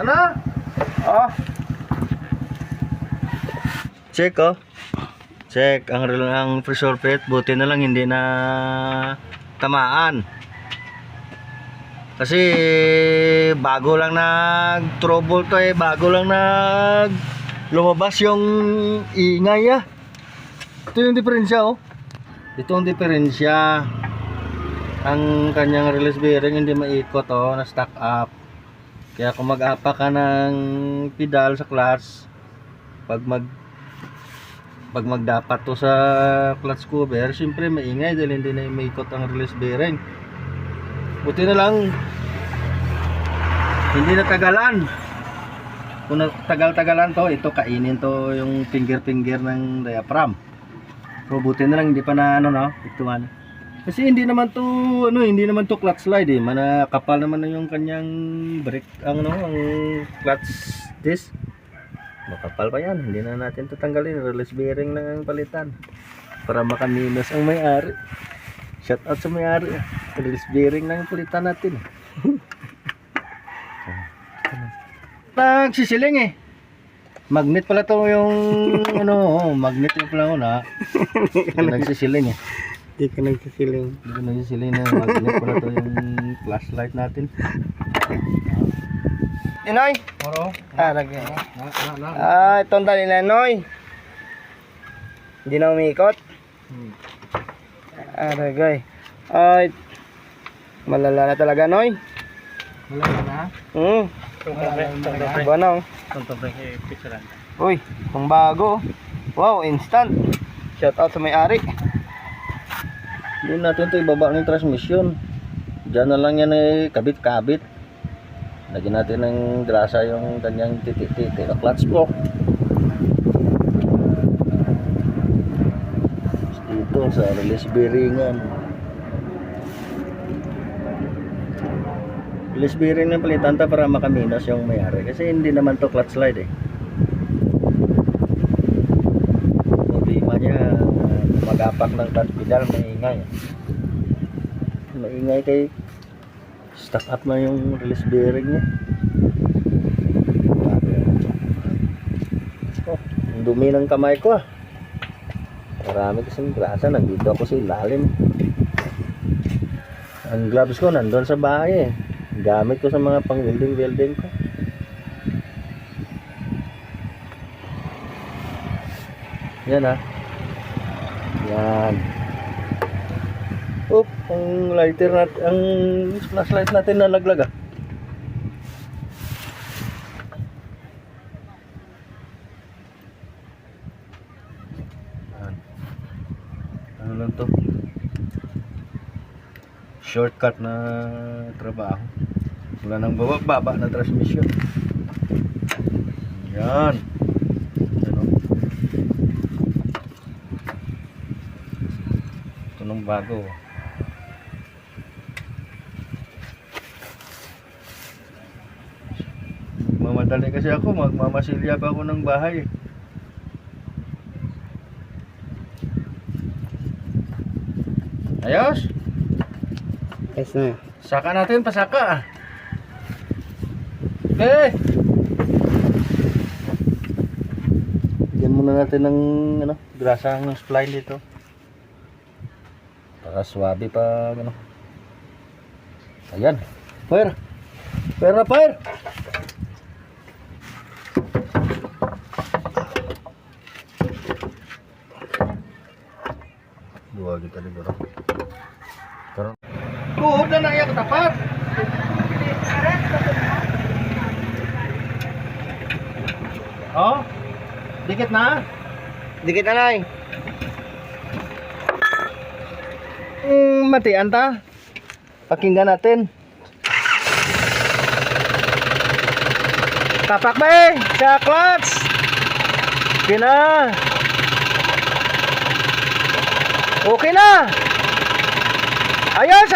na. Oh. Check oh. Check ang pressure plate, buti na lang hindi na tamaan. Kasi bago lang nag-trouble to bago lang lumabas yung ingay Ito yung diferensya oh. Ito ang diferensya. Ang kanyang release bearing hindi maikot na stuck up. Kaya kung mag-apa ka ng pedal sa clutch, pag magdapat to sa clutch cover, siyempre maingay dahil hindi na maikot ang release bearing. Buti na lang hindi natagalan. Kung tagal-tagalan to, ito kainin to yung finger ng diaphragm. Pero buti na lang hindi pa na ito kasi hindi naman to clutch slide kapal naman na yung kanyang brake ang clutch disc. Makapal pa yan, hindi na natin tatanggalin, release bearing lang ang palitan para makaminos ang may-ari. Shout out sa may-ari, release bearing lang ang palitan natin. Nagsisiling magnet pala to yung magnet yung pala nagsisiling Di ka nagsisiling. Hindi ka nagsisiling na magnet pala to yung flashlight natin. Inoy? Oro. Lagyan. Itong dali na Noy. Hindi na umiikot. Aragay. Ay, malala na talaga Noy. Malala na? Banong. Uy, pang bago. Wow, instant. Shout out sa may-ari. Hindi natin ito ibaba ng transmission. Diyan na lang yan kabit-kabit. Lagyan natin ng grasa yung kanyang titi na clutch spoke. Dito sa release bearingan. Release bearing ng palitan ta para makaminos yung may-ari. Kasi hindi naman to clutch slide Problema niya magapak ng clutch pedal, maingay. Maingay kay stuck up na yung release bearing niya. Ang dumi ng kamay ko Marami kasing grasa, nandito ako sa ilalim. Ang gloves ko nandun sa bahay Gamit ko sa mga pang welding ko. Yan Yan. Ang lighter natin, ang flashlight natin nalaglag Ano lang to? Shortcut na trabaho. Wala nang baba na transmission. Yan. Ito nung bago. Mamadali kasi ako, magmamasilya pa ako ng bahay. Ayos? Yes na. Saka natin, pasaka Okay. Bigyan muna natin ng grasa ng spline dito. Para swabe pa Ayan. Fire. Fire na fire. Dua kita di bawah. Turun. Tuh, udah nak ya ketapat. Oh, dikit na. Dikit na Noy. Matian ta. Pakinggan natin. Tapak ba sa clutch. Okay na. Okay na. Ayos